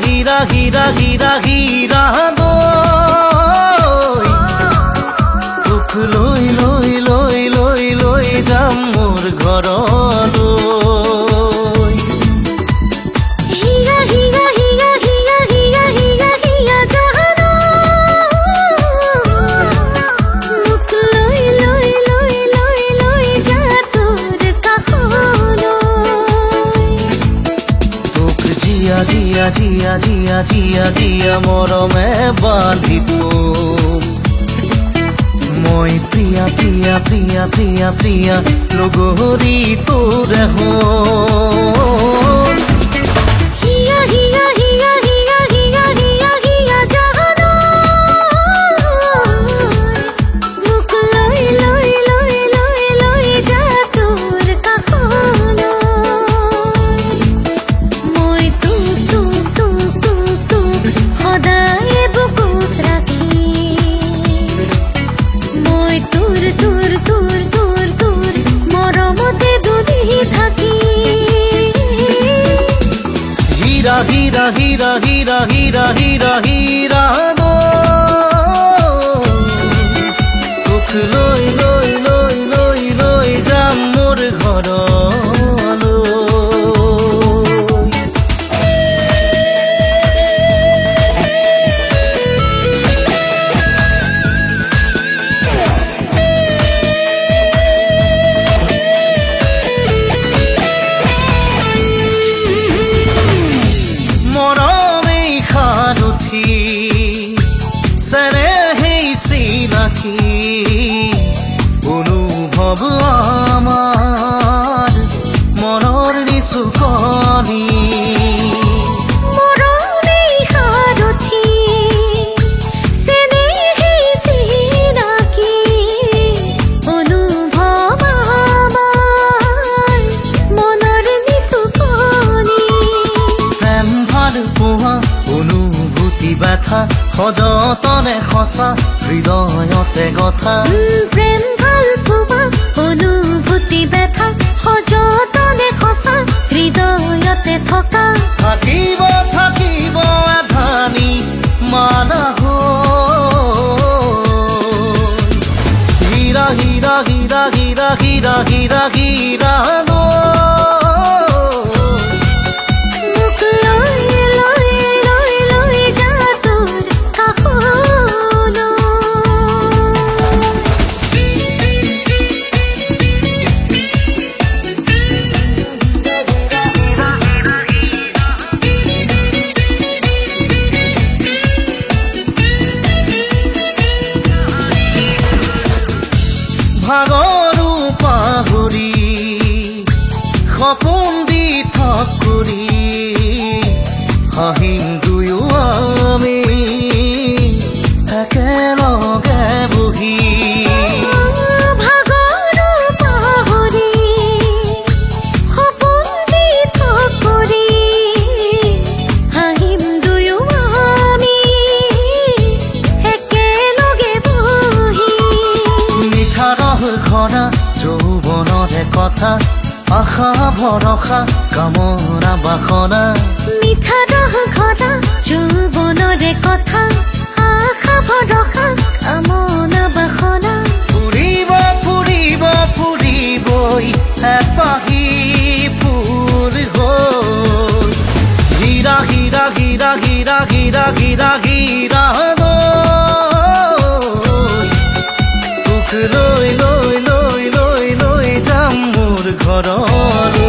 হীৰা হীৰা হীৰা হীৰা দৈ তোক লৈ লৈ লৈ লৈ লৈ যাম মোৰ ঘৰলৈ হীৰা হীৰা হীৰা হীৰা হীৰা হীৰা হীৰা জান মোক লৈ লৈ লৈ লৈ লৈ যা তোৰ কাষলৈ তোক জিয়া জিয়া জিয়া জিয়া জিয়া জিয়া মৰমে বান্ধি থম মই প্ৰিয়া প্ৰিয়া প্ৰিয়া প্ৰিয়া প্ৰিয়া লগৰী তোৰে হ'ল হিয়া হিয়া হিয়া হিয়া হিয়া হিয়া হিয়া জান মোক লৈ লৈ লৈ লৈ লৈ যা তোৰ কাষলৈ মই তোক তোক তোক তোক তোক সদায় বুকুত ৰাখি মই তোৰ তোৰ তোৰ তোৰ তোৰ মৰমতে দুলি থাকি হীৰা হীৰা হীৰা হীৰা হীৰা হীৰা হীৰা তোক লৈ লৈ লৈ লৈ লৈ যাম মোৰ ঘৰলৈ মৰমেই সাৰথি চেনেহেই চিনাকি অনুভৱ আমাৰ মনৰ নিচুকনি মৰমেই সাৰথি চেনেহেই চিনাকি অনুভৱ আমাৰ মনৰ নিচুকনি প্ৰেম ভাল পোৱা অনুভূতি ব্যথা সযতনে সঁচা হৃদয়তে গথা প্ৰেম ভাল পোৱা অনুভূতি ব্যথা সযতনে সঁচা হৃদয়তে থকা থাকিব থাকিব আধানি মানা হীৰা হীৰা হীৰা হীৰা হীৰা হীৰা হীৰা মোক লৈ লৈ লৈ লৈ যা তোৰ কাষলৈ ভাগৰো পাহৰি সপোন দি থক কৰি হাঁহিম দুয়ো আমি একেলগে বহি ভাগৰো পাহৰি সপোন দি থক কৰি হাঁহিম দুয়ো আমি একেলগে বহি মিঠা ৰহ ঘৰা যৌৱনৰে কথা আশা ভৰসা কামনা বাসনা মিঠা ৰহ ঘটা যৌৱনৰে কথা আশা ভৰসা কামনা বাসনা ফুৰিব ফুৰিব ফুৰিবই এপাহি ফুল হ'ল হীৰা হীৰা হীৰা হীৰা হীৰা হীৰা হীৰা তোক লৈ লৈ লৈ লৈ লৈ যাম মোৰ ঘৰলৈ